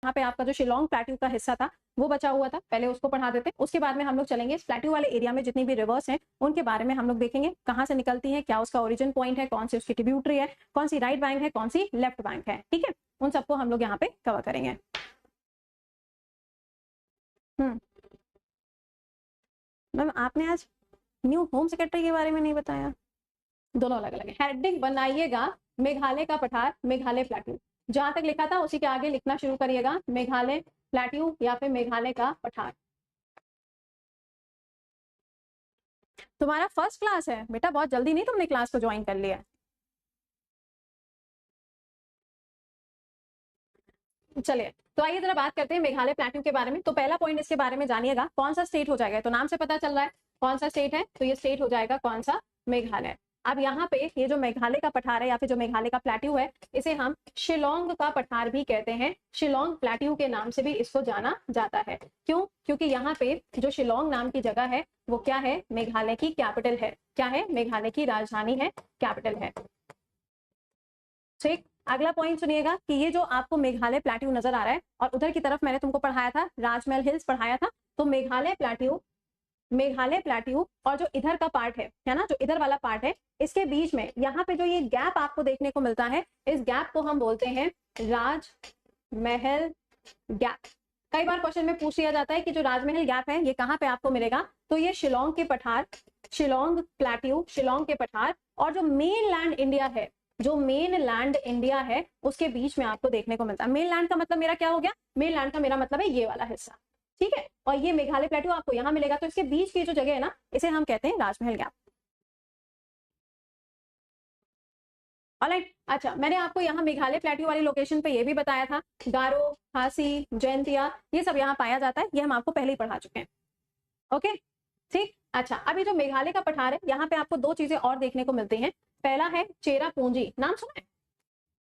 यहाँ पे आपका जो शिलोंग प्लेट्यू का हिस्सा था वो बचा हुआ था, पहले उसको पढ़ा देते हैं। उसके बाद में हम लोग चलेंगे इस प्लेट्यू वाले एरिया में जितनी भी रिवर्स हैं उनके बारे में हम लोग देखेंगे, कहाँ से निकलती है, क्या उसका ओरिजिन पॉइंट है, कौन सी उसकी ट्रिब्यूटरी है, कौन सी राइट बैंक है, कौन सी लेफ्ट बैंक है। ठीक है, उन सबको हम लोग यहाँ पे कवर करेंगे। मैम आपने आज न्यू होम सेक्रेटरी के बारे में नहीं बताया, दोनों अलग अलग है। हेडिंग बनाइएगा मेघालय का पठार, मेघालय प्लेट्यू, जहां तक लिखा था उसी के आगे लिखना शुरू करिएगा, मेघालय प्लेट्यू या फिर मेघालय का पठार। तुम्हारा फर्स्ट क्लास है बेटा, बहुत जल्दी नहीं तुमने क्लास को ज्वाइन कर लिया। चलिए तो आइए जरा बात करते हैं मेघालय प्लेट्यू के बारे में। तो पहला पॉइंट इसके बारे में जानिएगा, कौन सा स्टेट हो जाएगा, तो नाम से पता चल रहा है कौन सा स्टेट है, तो ये स्टेट हो जाएगा कौन सा, मेघालय। अब यहाँ पे ये जो मेघालय का पठार है या फिर जो मेघालय का प्लेट्यू है, इसे हम शिलोंग का पठार भी कहते हैं, शिलोंग प्लेट्यू के नाम से भी इसको जाना जाता है। क्यों? क्योंकि यहाँ पे जो शिलोंग नाम की जगह है वो क्या है, मेघालय की कैपिटल है। क्या है? मेघालय की राजधानी है, कैपिटल है। ठीक, अगला पॉइंट सुनिएगा कि ये जो आपको मेघालय प्लेट्यू नजर आ रहा है और उधर की तरफ मैंने तुमको पढ़ाया था राजमहल हिल्स पढ़ाया था, तो मेघालय प्लेट्यू और जो इधर का पार्ट है ना, जो इधर वाला पार्ट है, इसके बीच में यहाँ पे जो ये गैप आपको देखने को मिलता है, इस गैप को हम बोलते हैं राजमहल गैप। कई बार क्वेश्चन में पूछ लिया जाता है कि जो राजमहल गैप है ये कहाँ पे आपको मिलेगा, तो ये शिलोंग के पठार, शिलोंग प्लेट्यू, शिलोंग के पठार और जो मेन लैंड इंडिया है, जो मेन लैंड इंडिया है उसके बीच में आपको देखने को मिलता है। मेन लैंड का मतलब मेरा क्या हो गया, मेन लैंड का मेरा मतलब है ये वाला हिस्सा। ठीक है, और ये मेघालय प्लेट्यू आपको यहाँ मिलेगा, तो इसके बीच की जो जगह है ना, इसे हम कहते हैं राजमहल गैप। ऑलराइट, अच्छा मैंने आपको यहाँ मेघालय प्लेट्यू वाली लोकेशन पे ये भी बताया था, गारो, खासी, जैंतिया, ये सब यहाँ पाया जाता है, ये हम आपको पहले ही पढ़ा चुके हैं। ओके ठीक, अच्छा अब ये जो मेघालय का पठार है, यहाँ पे आपको दो चीजें और देखने को मिलती हैं। पहला है चेरापूंजी, नाम सुना है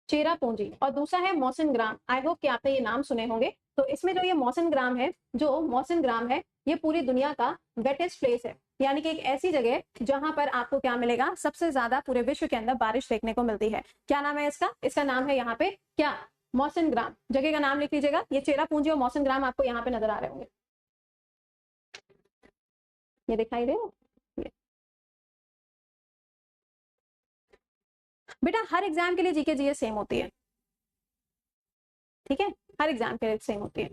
चेरापूंजी, और दूसरा है मौसिन ग्राम। आई होप कि आपने ये नाम सुने होंगे। तो इसमें जो ये मौसिन ग्राम है, जो मौसिन ग्राम है, ये पूरी दुनिया का वेटेस्ट प्लेस है, यानी कि एक ऐसी जगह जहां पर आपको क्या मिलेगा, सबसे ज्यादा पूरे विश्व के अंदर बारिश देखने को मिलती है। क्या नाम है इसका? इसका नाम है यहाँ पे क्या, मौसिन ग्राम। जगह का नाम लिख लीजिएगा, ये चेरापूंजी और मौसिन ग्राम आपको यहाँ पे नजर आ रहे होंगे, ये दिखाई दे बेटा। हर एग्जाम के लिए जीके जीएस सेम होती है, ठीक है, हर एग्जाम के लिए सेम होती है।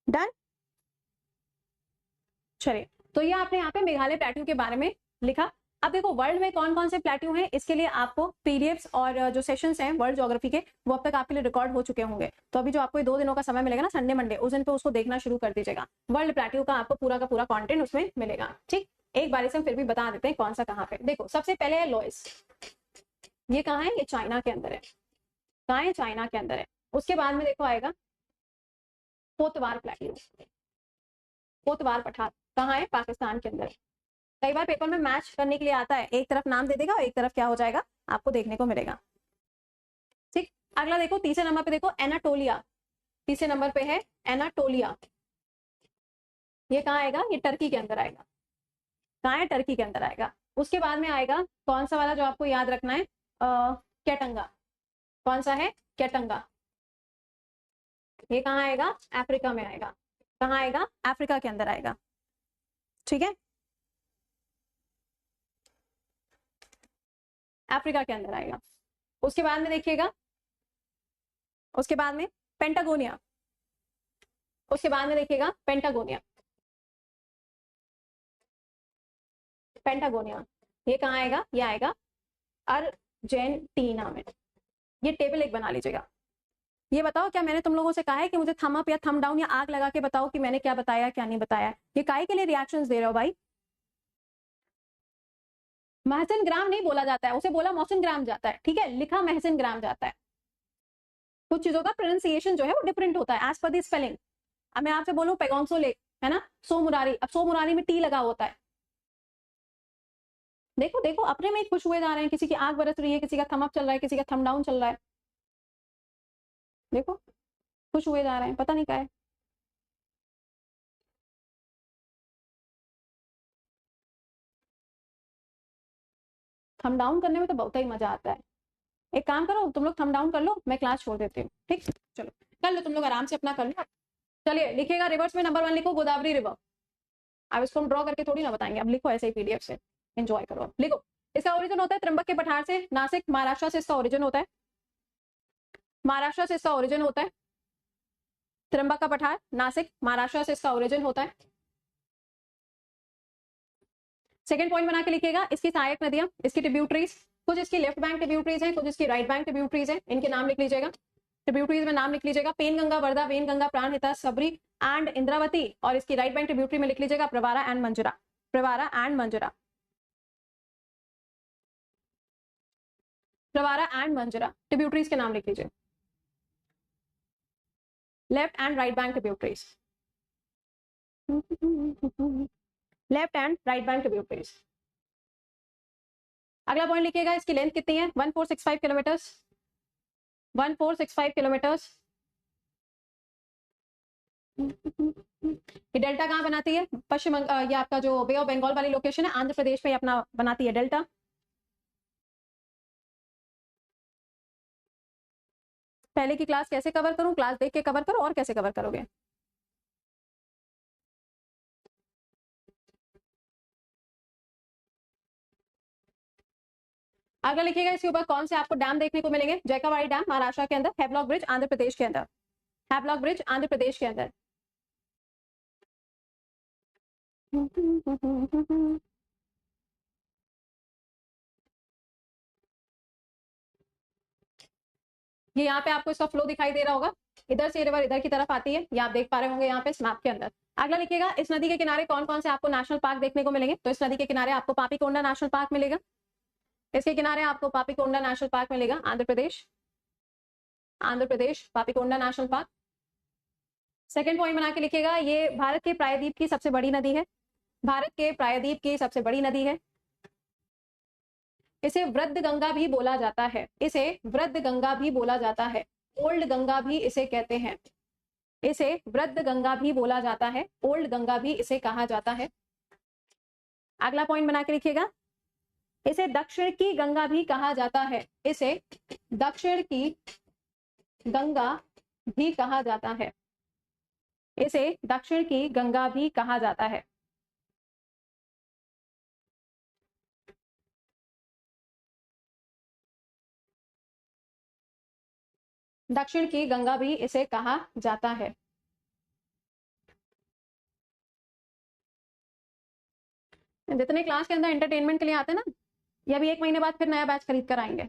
डन, चलिए तो ये आपने यहाँ पे मेघालय प्लेट्यू के बारे में लिखा। अब देखो वर्ल्ड में कौन कौन से प्लेट्यू हैं, इसके लिए आपको पीडीएफ्स और जो सेशंस हैं वर्ल्ड ज्योग्राफी के, वो अब तक आपके लिए रिकॉर्ड हो चुके होंगे। तो अभी जो आपको ये 2 दिनों का समय मिलेगा ना, संडे मंडे, उस दिन पे उसको देखना शुरू कर दीजिएगा। वर्ल्ड प्लेट्यू का आपको पूरा का पूरा कंटेंट उसमें मिलेगा। ठीक, एक बार से हम फिर भी बता देते हैं कौन सा कहाँ पे। देखो सबसे पहले है लोइस, ये कहाँ है, ये चाइना के अंदर है। कहाँ है? चाइना के अंदर है। उसके बाद में देखो आएगा कोतवार प्लेट्यू, कोतवार पठार, कहाँ है? पाकिस्तान के अंदर। कई बार पेपर में मैच करने के लिए आता है, एक तरफ नाम दे देगा और एक तरफ क्या हो जाएगा आपको देखने को मिलेगा। ठीक, अगला देखो तीसरे नंबर पे, देखो एनाटोलिया, तीसरे नंबर पे है एनाटोलिया। ये कहाँ आएगा? ये टर्की के अंदर आएगा। कहाँ है? टर्की के अंदर आएगा। उसके बाद में आएगा कौन सा वाला जो आपको याद रखना है, कैटंगा। कौन सा है? कैटंगा। ये कहाँ आएगा? अफ्रीका में आएगा। कहाँ आएगा? अफ्रीका के अंदर आएगा। ठीक है, अफ्रीका के अंदर आएगा। उसके बाद में देखिएगा, उसके बाद में पेंटागोनिया, उसके बाद में देखिएगा पेंटागोनिया, पेंटागोनिया। ये कहाँ आएगा? ये आएगा अर्जेंटीना में। ये टेबल एक बना लीजिएगा। ये बताओ क्या मैंने तुम लोगों से कहा है कि मुझे थम अप या थम डाउन या आग लगा के बताओ कि मैंने क्या बताया क्या नहीं बताया? ये काहे के लिए रिएक्शंस दे रहे हो भाई? महसिन ग्राम नहीं बोला जाता है, उसे बोला मौसिन ग्राम जाता है। ठीक है, लिखा महसिन ग्राम जाता है। कुछ चीजों का प्रोनाउंसिएशन जो है वो डिफरेंट होता है एज पर द स्पेलिंग। अब मैं आपसे बोलूं पेगोंसो लेक, है ना, सो मुरारी, अब सो मुरारी में टी लगा होता है। देखो देखो अपने में ही खुश हुए जा रहे हैं, किसी की आग बरस रही है, किसी का थम अप चल रहा है, किसी का थम डाउन चल रहा है। देखो खुश हुए जा रहे हैं, पता नहीं क्या है। थम डाउन करने में तो बहुत ही मजा आता है। एक काम करो, तुम लोग थंब डाउन कर लो, मैं क्लास छोड़ देती हूँ, ठीक। चलो कर लो तुम लोग आराम से अपना कर लो। चलिए लिखिएगा, रिवर्स में नंबर 1 लिखो गोदावरी रिवर। अब इसको हम ड्रॉ करके थोड़ी ना बताएंगे, अब लिखो ऐसे ही पीडीएफ से, एंजॉय करो। लिखो, इसका ओरिजिन होता है त्र्यंबक के पठार से, नासिक महाराष्ट्र से इसका ओरिजिन होता है, महाराष्ट्र से इसका ओरिजिन होता है। त्र्यंबक का पठार नासिक महाराष्ट्र से इसका ओरिजिन होता है। सेकंड पॉइंट बना के लिखिएगा, इसकी सहायक नदियां, इसकी ट्रिब्यूटरीज, कुछ इसकी लेफ्ट बैंक ट्रिब्यूटरीज हैं, कुछ इसकी राइट बैंक ट्रिब्यूटरीज हैं, इनके नाम लिख लीजिएगा, ट्रिब्यूटरीज में नाम लिख लीजिएगा, पेनगंगा, वर्धा, वेनगंगा, प्राणहिता, सबरी एंड इंद्रावती, और इसकी राइट बैंक ट्रिब्यूटरी में लिख लीजिएगा Pravara and Manjra, Pravara and Manjra, Pravara and Manjra tributaries के नाम लिख लीजिए, left and right bank tributaries, left and right bank tributaries. अगला पॉइंट लिखिएगा, इसकी लेंथ कितनी है, 1465 किलोमीटर्स, 1465 किलोमीटर्स। ये डेल्टा कहाँ बनाती है, पश्चिम, ये आपका जो बे ऑफ बंगाल वाली लोकेशन है आंध्र प्रदेश में अपना बनाती है डेल्टा। पहले की क्लास कैसे कवर करूं, क्लास देख के कवर करो, और कैसे कवर करोगे। अगला लिखिएगा, इसके ऊपर कौन से आपको डैम देखने को मिलेंगे, जैकावाड़ी डैम महाराष्ट्र के अंदर, हैवलॉक ब्रिज आंध्र प्रदेश के अंदर, हैवलॉक ब्रिज आंध्र प्रदेश के अंदर। ये यहाँ पे आपको इसका फ्लो दिखाई दे रहा होगा, इधर से रिवर इधर की तरफ आती है, ये आप देख पा रहे होंगे यहाँ पे स्नैप के अंदर। अगला लिखिएगा, इस नदी के किनारे कौन कौन से आपको नेशनल पार्क देखने को मिलेंगे, तो इस नदी के किनारे आपको पापीकोंडा नेशनल पार्क मिलेगा, इसके किनारे आपको पापीकोंडा नेशनल पार्क मिलेगा, Andhra Pradesh, Andhra Pradesh, Papikonda national park. Second point बना के लिखिएगा, ये भारत के प्रायद्वीप की सबसे बड़ी नदी है, भारत के प्रायद्वीप की सबसे बड़ी नदी है, इसे वृद्ध गंगा भी बोला जाता है, इसे वृद्ध गंगा भी बोला जाता है, ओल्ड गंगा भी इसे कहते हैं, इसे वृद्ध गंगा भी बोला जाता है, ओल्ड गंगा भी इसे कहा जाता है। अगला पॉइंट बना के लिखिएगा, इसे दक्षिण की गंगा भी कहा जाता है, इसे दक्षिण की गंगा भी कहा जाता है, इसे दक्षिण की गंगा भी कहा जाता है। दक्षिण की गंगा भी इसे कहा जाता है। जितने क्लास के अंदर एंटरटेनमेंट के लिए आते हैं ना, ये अभी 1 महीने बाद फिर नया बैच खरीद कर आएंगे,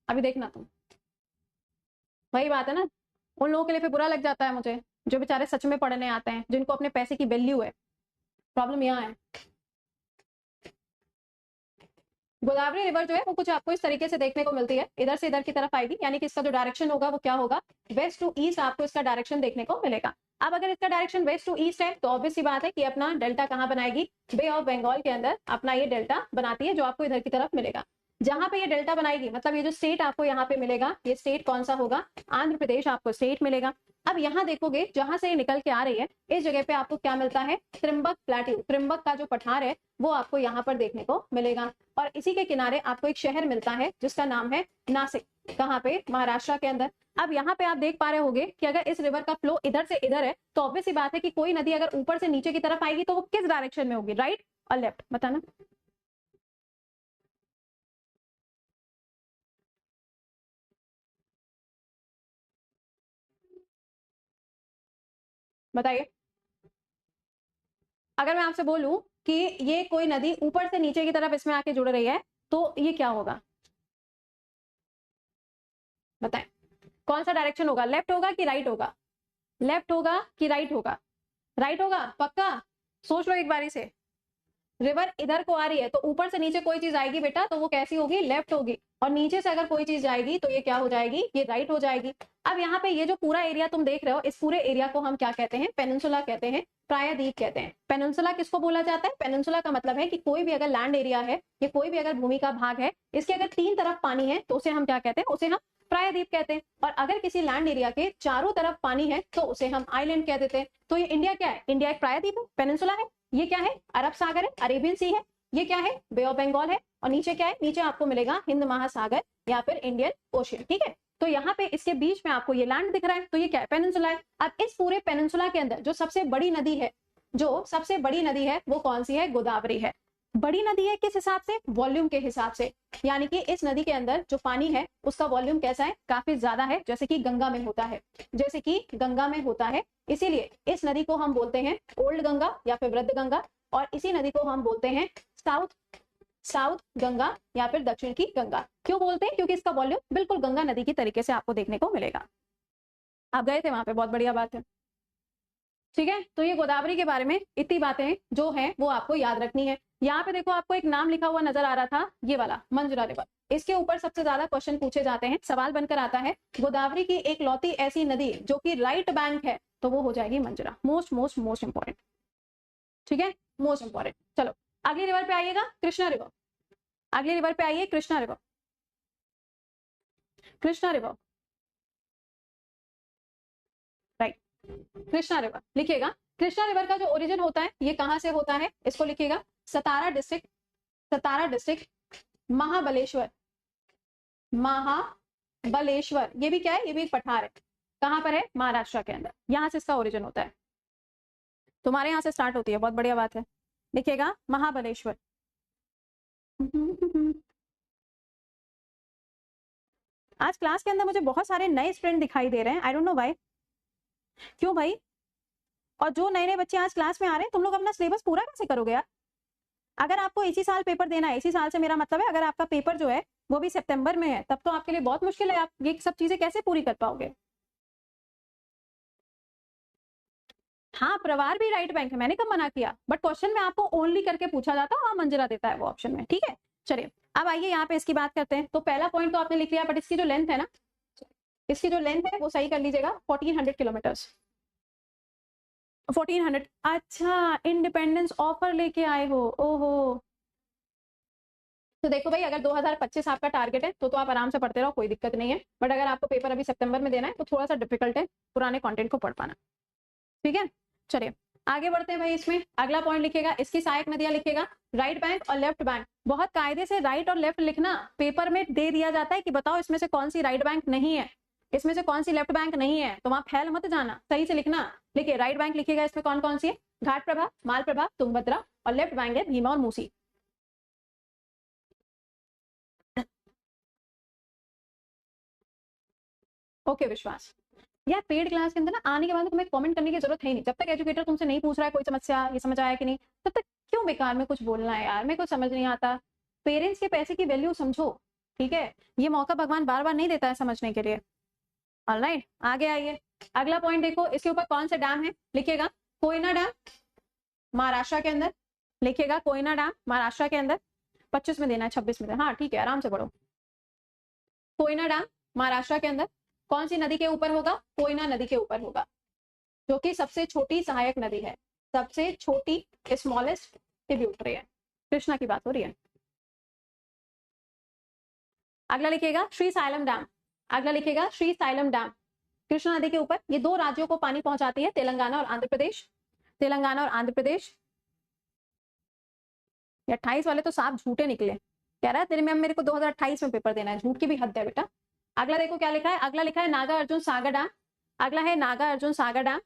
अभी देखना तुम। वही बात है ना, उन लोगों के लिए फिर बुरा लग जाता है मुझे, जो बेचारे सच में पढ़ने आते हैं, जिनको अपने पैसे की वैल्यू है। प्रॉब्लम यहाँ है, गोदावरी रिवर जो है वो कुछ आपको इस तरीके से देखने को मिलती है, इधर से इधर की तरफ आएगी, यानी कि इसका जो डायरेक्शन होगा वो क्या होगा, वेस्ट टू ईस्ट आपको इसका डायरेक्शन देखने को मिलेगा। अब अगर इसका डायरेक्शन वेस्ट टू ईस्ट है तो ऑब्वियस सी बात है कि अपना डेल्टा कहाँ बनाएगी, बे ऑफ बंगाल के अंदर अपना ये डेल्टा बनाती है, जो आपको इधर की तरफ मिलेगा। जहां पे ये डेल्टा बनाएगी, मतलब ये जो स्टेट आपको यहाँ पे मिलेगा, ये स्टेट कौन सा होगा, आंध्र प्रदेश आपको स्टेट मिलेगा। अब यहाँ देखोगे, जहां से ये निकल के आ रही है, इस जगह पे आपको क्या मिलता है, त्रिम्बक प्लेट्यू, त्रिम्बक का जो पठार है वो आपको यहाँ पर देखने को मिलेगा, और इसी के किनारे आपको एक शहर मिलता है जिसका नाम है नासिक, कहाँ पे, महाराष्ट्र के अंदर। अब यहाँ पे आप देख पा रहे होंगे कि अगर इस रिवर का फ्लो इधर से इधर है, तो ऑब्वियस सी बात है कि कोई नदी अगर ऊपर से नीचे की तरफ आएगी तो वो किस डायरेक्शन में होगी, राइट और लेफ्ट, बताना। बताइए, अगर मैं आपसे बोलूं कि ये कोई नदी ऊपर से नीचे की तरफ इसमें आके जुड़ रही है, तो ये क्या होगा, बताएं। कौन सा डायरेक्शन होगा, लेफ्ट होगा कि राइट होगा, लेफ्ट होगा कि राइट होगा, राइट होगा, पक्का सोच लो एक बारी से। रिवर इधर को आ रही है तो ऊपर से नीचे कोई चीज आएगी बेटा तो वो कैसी होगी, लेफ्ट होगी, और नीचे से अगर कोई चीज जाएगी तो ये क्या हो जाएगी, ये राइट हो जाएगी। अब यहाँ पे ये जो पूरा एरिया तुम देख रहे हो, इस पूरे एरिया को हम क्या कहते हैं, पेनिनसुला कहते हैं, प्रायद्वीप कहते हैं। पेनिनसुला किसको बोला जाता है, पेनिनसुला का मतलब है कि कोई भी अगर लैंड एरिया है या कोई भी अगर भूमि का भाग है, इसके अगर 3 तरफ पानी है तो उसे हम क्या कहते हैं, उसे हम प्रायद्वीप कहते हैं। और अगर किसी लैंड एरिया के चारों तरफ पानी है तो उसे हम आइलैंड कह देते हैं। तो ये इंडिया क्या है, इंडिया एक प्रायद्वीप है, पेनिनसुला है। ये क्या है, अरब सागर है, अरेबियन सी है, ये क्या है, बे ऑफ बंगाल है, और नीचे क्या है, नीचे आपको मिलेगा हिंद महासागर या फिर इंडियन ओशियन, ठीक है। तो यहाँ पे इसके बीच में आपको ये लैंड दिख रहा है, तो ये क्या है, पेनिनसुला है। अब इस पूरे पेनिनसुला के अंदर जो सबसे बड़ी नदी है, जो सबसे बड़ी नदी है वो कौन सी है, गोदावरी है। बड़ी नदी है किस हिसाब से, वॉल्यूम के हिसाब से, यानी कि इस नदी के अंदर जो पानी है उसका वॉल्यूम कैसा है, काफी ज्यादा है, जैसे कि गंगा में होता है, जैसे कि गंगा में होता है। इसीलिए इस नदी को हम बोलते हैं ओल्ड गंगा या फिर वृद्ध गंगा, और इसी नदी को हम बोलते हैं साउथ गंगा या फिर दक्षिण की गंगा। क्यों बोलते हैं, क्योंकि इसका वॉल्यूम बिल्कुल गंगा नदी की तरीके से आपको देखने को मिलेगा। आप गए थे वहां पे, बहुत बढ़िया बात है, ठीक है। तो ये गोदावरी के बारे में इतनी बातें जो है वो आपको याद रखनी है। यहाँ पे देखो आपको एक नाम लिखा हुआ नजर आ रहा था, ये वाला मंजरा रिवर, इसके ऊपर सबसे ज्यादा क्वेश्चन पूछे जाते हैं, सवाल बनकर आता है गोदावरी की एक लौती ऐसी नदी जो कि राइट बैंक है, तो वो हो जाएगी Manjra. Most most most important, ठीक है, मोस्ट इंपॉर्टेंट। चलो अगली रिवर पे आइएगा, कृष्णा रिवर। अगली रिवर पे आइए, Krishna river. Krishna river, right, Krishna river लिखिएगा। कृष्णा रिवर का जो ओरिजिन होता है ये कहां से होता है, इसको लिखिएगा, सतारा डिस्ट्रिक्ट, सतारा डिस्ट्रिक्ट, महाबलेश्वर, महाबलेश्वर, ये भी क्या है, ये भी एक पठार है, कहां पर है, महाराष्ट्र के अंदर, यहां से इसका ओरिजिन होता है। तुम्हारे यहां से स्टार्ट होती है, बहुत बढ़िया बात है, लिखिएगा महाबलेश्वर। आज क्लास के अंदर मुझे बहुत सारे नए स्टूडेंट दिखाई दे रहे हैं, आई डोंट नो व्हाई, क्यों भाई। और जो नए नए बच्चे आज क्लास में आ रहे हैं, तुम लोग अपना सिलेबस पूरा कैसे करोगे यार। अगर आपको इसी साल पेपर देना है, इसी साल से मेरा मतलब है अगर आपका पेपर जो है वो भी सितंबर में है, तब तो आपके लिए बहुत मुश्किल है, आप ये सब चीजें कैसे पूरी कर पाओगे। हाँ, प्रवार भी राइट बैंक है, मैंने कब मना किया, बट क्वेश्चन में आपको ओनली करके पूछा जाता है, और मंजरा देता है वो ऑप्शन में, ठीक है। चलिए अब आइए यहाँ पे इसकी बात करते हैं। तो पहला पॉइंट तो आपने लिख लिया, बट इसकी जो लेंथ है ना, इसकी जो लेंथ है वो सही कर लीजिएगा, 1400 किलोमीटर्स, 1400। अच्छा, इंडिपेंडेंस ऑफर लेके आए हो, ओहो। तो देखो भाई, अगर 2025 आपका टारगेट है तो आप आराम से पढ़ते रहो, कोई दिक्कत नहीं है, बट अगर आपको पेपर अभी सितंबर में देना है तो थोड़ा सा डिफिकल्ट है पुराने कंटेंट को पढ़ पाना, ठीक है। चलिए आगे बढ़ते हैं भाई, इसमें अगला पॉइंट लिखेगा, इसकी सहायक नदियां लिखेगा, राइट बैंक और लेफ्ट बैंक। बहुत कायदे से राइट और लेफ्ट लिखना, पेपर में दे दिया जाता है कि बताओ इसमें से कौन सी राइट बैंक नहीं है, इसमें से कौन सी लेफ्ट बैंक नहीं है, तो वहां फैल मत जाना, सही से लिखना। लिखिए राइट बैंक लिखिएगा, इसमें कौन कौन सी है, घाट प्रभा, माल प्रभा, तुंगभद्रा, और लेफ्ट बैंक है भीमा और मूसी। ओके विश्वास, यार पेड क्लास के अंदर ना आने के बाद तुम्हें कमेंट करने की जरूरत है नहीं, जब तक एजुकेटर तुमसे नहीं पूछ रहा है कोई समस्या, ये समझ आया कि नहीं, तब तक क्यों बेकार में कुछ बोलना है यार, मेरे को समझ नहीं आता। पेरेंट्स के पैसे की वैल्यू समझो, ठीक है, ये मौका भगवान बार बार नहीं देता है समझने के लिए। ऑलराइट, आगे आइए, अगला पॉइंट देखो, इसके ऊपर कौन सा डैम है, लिखिएगा कोयना डैम, महाराष्ट्र के अंदर, लिखिएगा कोयना डैम महाराष्ट्र के अंदर। 25 में देना है, 26 में देना, हाँ ठीक है, आराम से पढ़ो। कोयना डैम महाराष्ट्र के अंदर कौन सी नदी के ऊपर होगा, कोयना नदी के ऊपर होगा, जो कि सबसे छोटी सहायक नदी है, सबसे छोटी, स्मॉलेस्ट ट्रिब्यूटरी है, कृष्णा की बात हो रही है। अगला लिखिएगा श्री साइलम डैम, अगला लिखिएगा श्री साइलम डैम, कृष्णा नदी के ऊपर, ये दो राज्यों को पानी पहुंचाती है, तेलंगाना और आंध्र प्रदेश, तेलंगाना और आंध्र प्रदेश। 28 वाले तो साफ झूठे निकले, कह रहा है तेरे मैम मेरे को 2028 में पेपर देना है, झूठ की भी हद है बेटा। अगला देखो क्या लिखा है, अगला लिखा है नागा अर्जुन सागर डैम, अगला है नागा अर्जुन सागर डैम,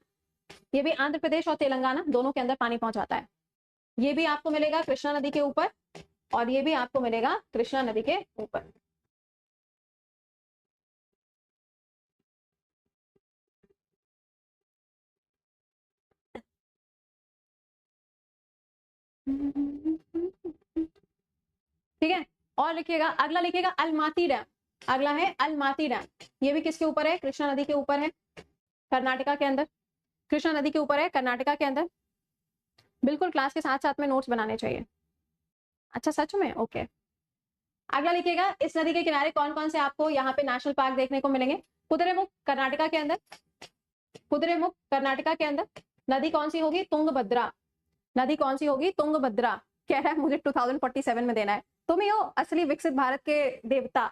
ये भी आंध्र प्रदेश और तेलंगाना दोनों के अंदर पानी पहुंचाता है, ये भी आपको मिलेगा कृष्णा नदी के ऊपर, और ये भी आपको मिलेगा कृष्णा नदी के ऊपर। ठीक है, और लिखिएगा, अगला लिखिएगा अलमाती डैम, अगला है अलमाती डैम, ये भी किसके ऊपर है, कृष्णा नदी के ऊपर है, कर्नाटका के अंदर, कृष्णा नदी के ऊपर है कर्नाटका के अंदर। बिल्कुल क्लास के साथ साथ में नोट्स बनाने चाहिए। अच्छा सच में, ओके। अगला लिखिएगा, इस नदी के किनारे कौन कौन से आपको यहाँ पे नेशनल पार्क देखने को मिलेंगे, कुद्रेमुख कर्नाटका के अंदर, कुद्रेमुख कर्नाटका के अंदर। नदी कौन सी होगी, तुंगभद्रा, नदी कौन सी होगी, तुंगभद्रा। कह रहा है मुझे 2047 में देना है, तुम ही हो असली विकसित भारत के देवता।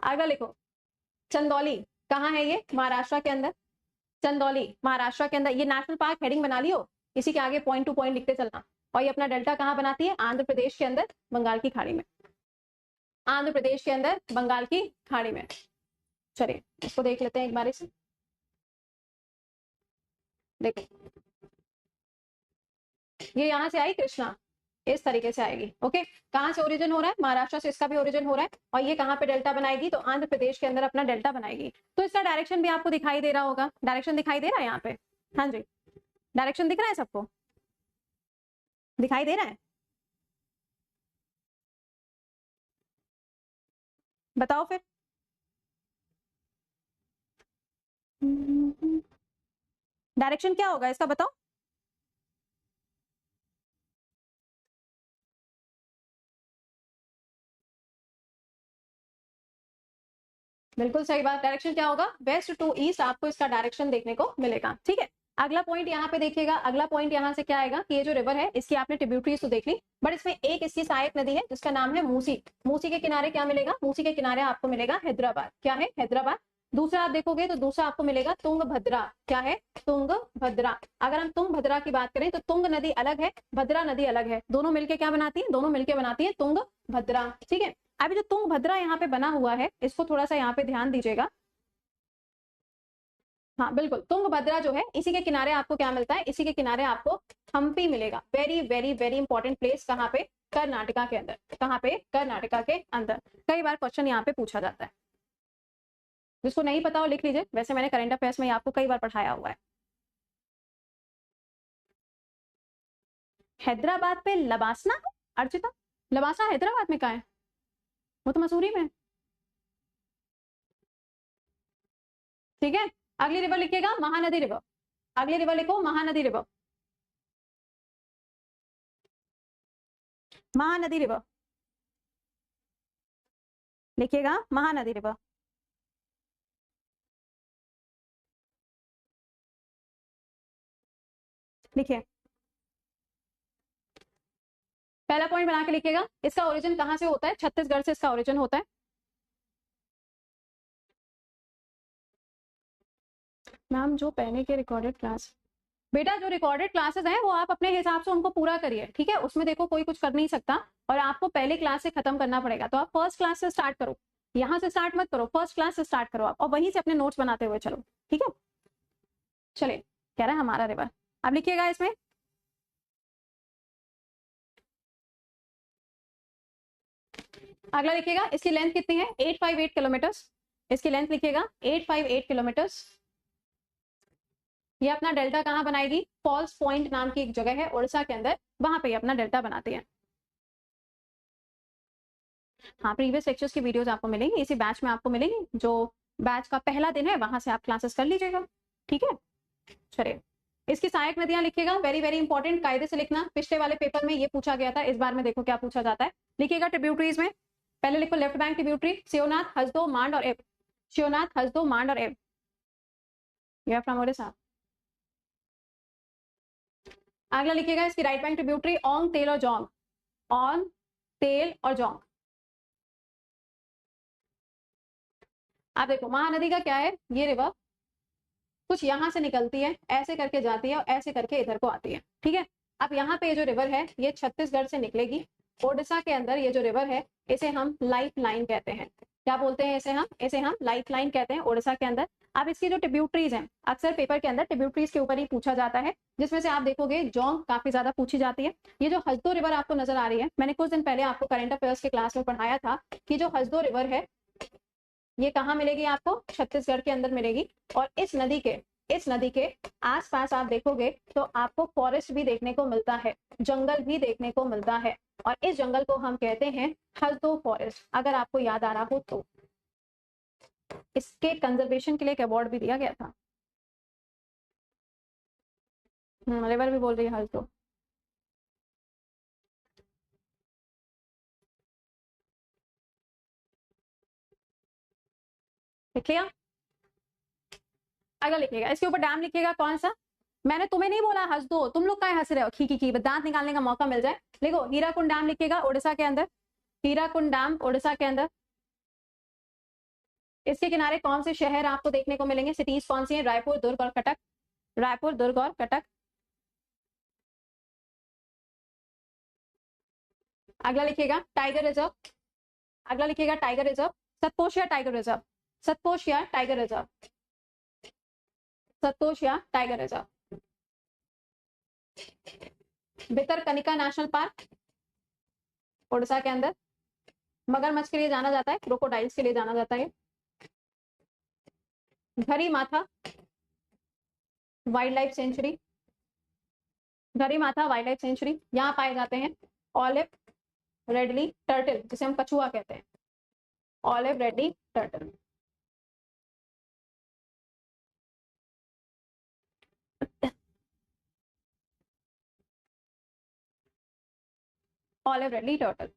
अगला लिखो चंदौली, कहाँ है ये, महाराष्ट्र के अंदर, चंदौली महाराष्ट्र के अंदर। ये नेशनल पार्क हेडिंग बना लियो, इसी के आगे पॉइंट टू पॉइंट लिखते चलना। और ये अपना डेल्टा कहाँ बनाती है? आंध्र प्रदेश के अंदर बंगाल की खाड़ी में, आंध्र प्रदेश के अंदर बंगाल की खाड़ी में। चलिए इसको देख लेते हैं एक बार से। देखो ये यहां से आई कृष्णा, इस तरीके से आएगी। ओके, कहां से ओरिजिन हो रहा है? महाराष्ट्र से इसका भी ओरिजिन हो रहा है, और ये कहां पे डेल्टा बनाएगी? तो आंध्र प्रदेश के अंदर अपना डेल्टा बनाएगी। तो इसका डायरेक्शन भी आपको दिखाई दे रहा होगा, डायरेक्शन दिखाई दे रहा है यहाँ पे? हाँ जी, डायरेक्शन दिख रहा है सबको? दिखाई दे रहा है? बताओ फिर। डायरेक्शन क्या होगा इसका, बताओ। बिल्कुल सही बात, डायरेक्शन क्या होगा? वेस्ट टू ईस्ट आपको इसका डायरेक्शन देखने को मिलेगा। ठीक है, अगला पॉइंट यहाँ पे देखिएगा, अगला पॉइंट यहाँ से क्या आएगा कि ये जो रिवर है इसकी आपने ट्रिब्यूटरीज तो देख ली, बट इसमें एक इसकी सहायक नदी है जिसका नाम है मूसी। मूसी के किनारे क्या मिलेगा? मूसी के किनारे आपको मिलेगा हैदराबाद। क्या है? हैदराबाद। दूसरा आप देखोगे तो दूसरा आपको मिलेगा तुंगभद्रा। क्या है? तुंगभद्रा। अगर हम तुंगभद्रा की बात करें तो तुंग नदी अलग है, भद्रा नदी अलग है, दोनों मिलके क्या बनाती है? दोनों मिलके बनाती है तुंगभद्रा। ठीक है, अभी जो तुंगभद्रा यहाँ पे बना हुआ है इसको थोड़ा सा यहाँ पे ध्यान दीजिएगा। हाँ बिल्कुल, तुंगभद्रा जो है इसी के किनारे आपको क्या मिलता है? इसी के किनारे आपको हम्पी मिलेगा। Very very very important place, कहाँ पे? कर्नाटका के अंदर। कहाँ पे? कर्नाटका के अंदर। कई बार क्वेश्चन यहाँ पे पूछा जाता है, जिसको नहीं पता हो लिख लीजिए, वैसे मैंने करंट अफेयर्स में आपको कई बार पढ़ाया हुआ है। हैदराबाद पे लबासना है अर्चिता? लबासना हैदराबाद में कहाँ है? वो तो मसूरी में है। ठीक है, अगली रिवर लिखिएगा महानदी रिवर। अगली रिवर लिखो महानदी रिवर, महानदी रिवर लिखिएगा, महानदी रिवर। लिखिए, पहला पॉइंट बना के लिखिएगा, इसका ओरिजिन कहां से होता है? छत्तीसगढ़ से इसका ओरिजिन होता है। मैम जो पहले के रिकॉर्डेड क्लास, बेटा जो रिकॉर्डेड क्लासेस हैं वो आप अपने हिसाब से उनको पूरा करिए। ठीक है, उसमें देखो कोई कुछ कर नहीं सकता, और आपको पहले क्लास से खत्म करना पड़ेगा। तो आप फर्स्ट क्लास से स्टार्ट करो, यहाँ से स्टार्ट मत करो, फर्स्ट क्लास से स्टार्ट करो आप, और वहीं से अपने नोट्स बनाते हुए चलो। ठीक है, चलिए, कह रहा है हमारा रिवर। अब लिखिएगा इसमें, अगला लिखिएगा, इसकी लेंथ कितनी है? 858 किलोमीटर। इसकी लेंथ लिखिएगा 858 किलोमीटर। ये अपना डेल्टा कहाँ बनाएगी? फॉल्स पॉइंट नाम की एक जगह है उड़ीसा के अंदर, वहां पे अपना डेल्टा बनाती है। हाँ, प्रीवियस लेक्चर्स की वीडियोस आपको मिलेंगी, इसी बैच में आपको मिलेंगी। जो बैच का पहला दिन है वहां से आप क्लासेस कर लीजिएगा। ठीक है, चलिए, इसकी सहायक नदियां लिखिएगा, वेरी वेरी इंपॉर्टेंट, कायदे से लिखना। पिछले वाले पेपर में ये पूछा गया था, इस बार में देखो क्या पूछा जाता है। लिखिएगा ट्रिब्यूटरीज में, पहले लिखो left bank tributary, Shivnath, Hasdeo, Mand और एब। शिवनाथ, हसदो, मांड और Ib. You are from Odisha. अगला लिखिएगा इसकी राइट बैंक ट्रिब्यूटरी, ओंग, तेल और जोंग। ऑन, तेल और जोंग। आप देखो महानदी का क्या है? ये रिवर कुछ यहां से निकलती है, ऐसे करके जाती है और ऐसे करके इधर को आती है। ठीक है, अब यहाँ पे जो रिवर है ये छत्तीसगढ़ से निकलेगी, ओडिशा के अंदर ये जो रिवर है इसे हम लाइफ लाइन कहते हैं। क्या बोलते हैं इसे? हम लाइफ लाइन कहते हैं ओडिशा के अंदर। अब इसकी जो ट्रिब्यूटरीज हैं, अक्सर पेपर के अंदर ट्रिब्यूटरीज के ऊपर ही पूछा जाता है, जिसमें से आप देखोगे जोंग काफी ज्यादा पूछी जाती है। ये जो हसदो रिवर आपको नजर आ रही है, मैंने कुछ दिन पहले आपको करंट अफेयर्स के क्लास में पढ़ाया था कि जो हसदो रिवर है ये कहाँ मिलेगी आपको? छत्तीसगढ़ के अंदर मिलेगी। और इस नदी के आसपास आप देखोगे तो आपको फॉरेस्ट भी देखने को मिलता है, जंगल भी देखने को मिलता है, और इस जंगल को हम कहते हैं हसदो फॉरेस्ट, अगर आपको याद आ रहा हो तो। इसके कंजर्वेशन के लिए एक अवार्ड भी दिया गया था। रिवर भी बोल रही है हसदो। लिख लिया? अगर लिखिएगा इसके ऊपर डैम लिखिएगा, कौन सा? मैंने तुम्हें नहीं बोला हंस दो, तुम लोग क्या हंस रहे हो? खी दांत निकालने का मौका मिल जाए। लिखो हीराकुंड डैम लिखिएगा, उड़ीसा के अंदर। हीराकुंड डैम उड़ीसा के अंदर। इसके किनारे कौन से शहर आपको देखने को मिलेंगे? सिटीज कौन सी है? रायपुर, दुर्ग और कटक। रायपुर, दुर्ग और कटक। अगला लिखिएगा टाइगर रिजर्व, अगला लिखिएगा टाइगर रिजर्व, सतकोश या टाइगर रिजर्व, सतकोश या टाइगर रिजर्व, सतकोश या tiger reserve. Bhitarkanika national park Orissa के अंदर, मगरमच्छ के लिए जाना जाता है, क्रोकोडाइल्स के लिए जाना जाता है। घरी माथा वाइल्ड लाइफ सेंचुरी, घरी माथा वाइल्ड लाइफ सेंचुरी, यहाँ पाए जाते हैं ऑलिव रेडली टर्टल, जिसे हम कछुआ कहते हैं, olive ridley turtle. Olive ridley turtle.